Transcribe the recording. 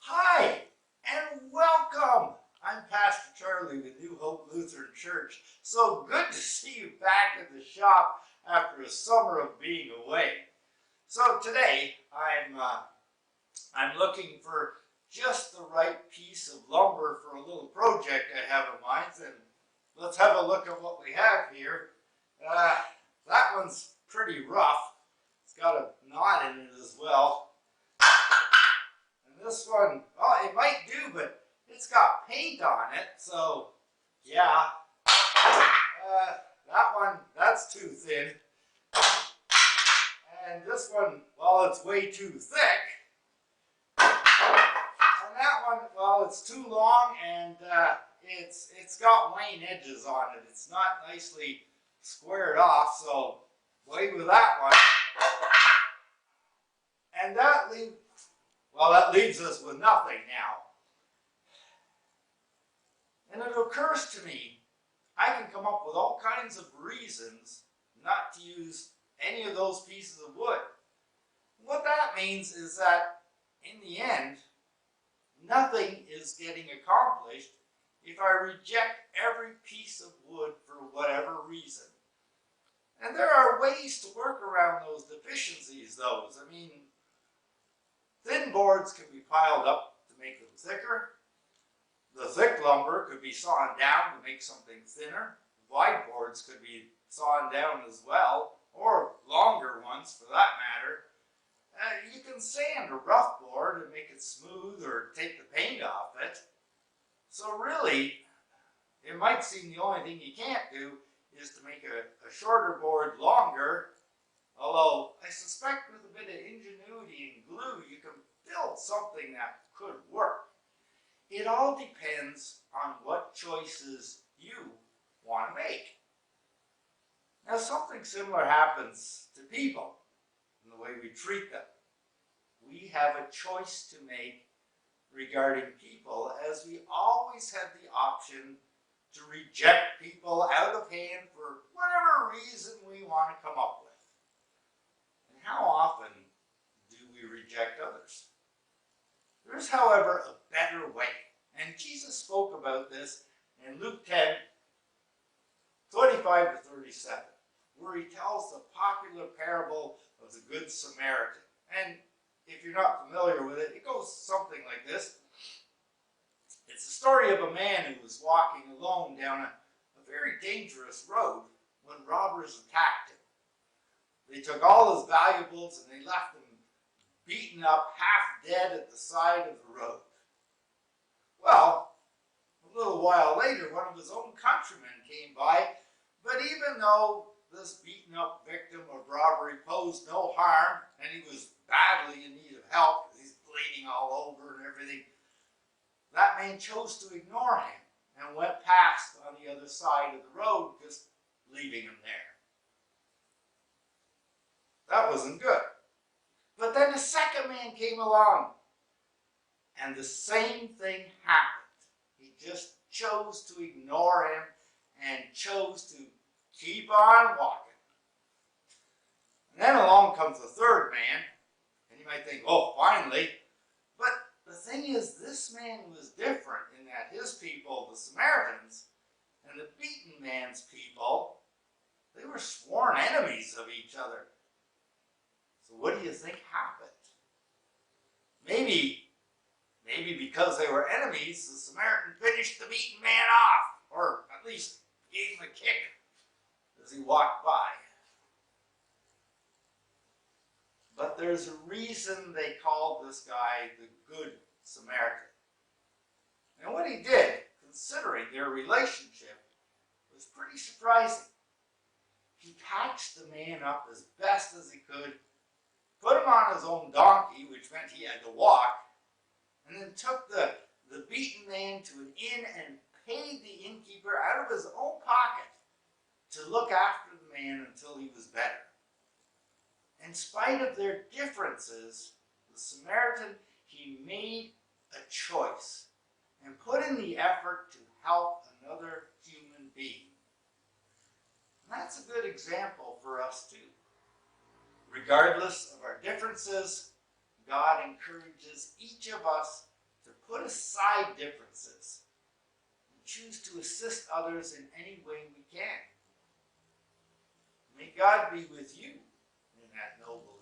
Hi, and welcome. I'm Pastor Charlie with New Hope Lutheran Church. So good to see you back at the shop after a summer of being away. So today, I'm looking for just the right piece of lumber for a little project I have in mind. And let's have a look at what we have here. That one's pretty rough. It's got a knot in it as well. And this one, well, it might do, but it's got paint on it, so yeah. That one, that's too thin. And this one, well, it's way too thick. And that one, well, it's too long, and it's got wane edges on it. It's not nicely squared off, so away with that one. And that leaves us with nothing now. And it occurs to me, I can come up with all kinds of reasons not to use any of those pieces of wood. What that means is that, in the end, nothing is getting accomplished if I reject every piece of wood for whatever reason. And there are ways to work around those deficiencies, though. I mean, thin boards can be piled up to make them thicker. The thick lumber could be sawn down to make something thinner. Wide boards could be sawn down as well, or longer ones for that matter. You can sand a rough board and make it smooth or take the paint off it. So really, it might seem the only thing you can't do is to make a shorter board longer, although I suspect with a bit of ingenuity and glue you can build something that could work. It all depends on what choices you want to make. Now, something similar happens to people in the way we treat them. We have a choice to make regarding people, as we always have the option to reject people out of hand for whatever reason we want to come up with. And how often do we reject others? There is, however, a better way. And Jesus spoke about this in Luke 10, 25 to 37, where he tells the popular parable of the Good Samaritan. And if you're not familiar with it, it goes something like this. It's the story of a man who was walking alone down a very dangerous road when robbers attacked him. They took all his valuables and they left him beaten up, half dead at the side of the road. Well, a little while later, one of his own countrymen came by, but even though this beaten up victim of robbery posed no harm, and he was badly in need of help, because he's bleeding all over and everything, that man chose to ignore him and went past on the other side of the road, just leaving him there. That wasn't good. But then the second man came along, and the same thing happened. He just chose to ignore him and chose to keep on walking. And then along comes the third man, and you might think, oh, finally. But the thing is, this man was different in that his people, the Samaritans, and the beaten man's people, they were sworn enemies of each other. So what do you think happened? Maybe because they were enemies, the Samaritan finished the beaten man off, or at least gave him a kick as he walked by. But there's a reason they called this guy the Good Samaritan. And what he did, considering their relationship, was pretty surprising. He patched the man up as best as he could, put him on his own donkey, which meant he had to walk, and then took the beaten man to an inn and paid the innkeeper out of his own pocket to look after the man until he was better. In spite of their differences, the Samaritan, he made a choice and put in the effort to help another human being. And that's a good example for us too. Regardless of our differences, God encourages each of us to put aside differences and choose to assist others in any way we can. May God be with you in that noble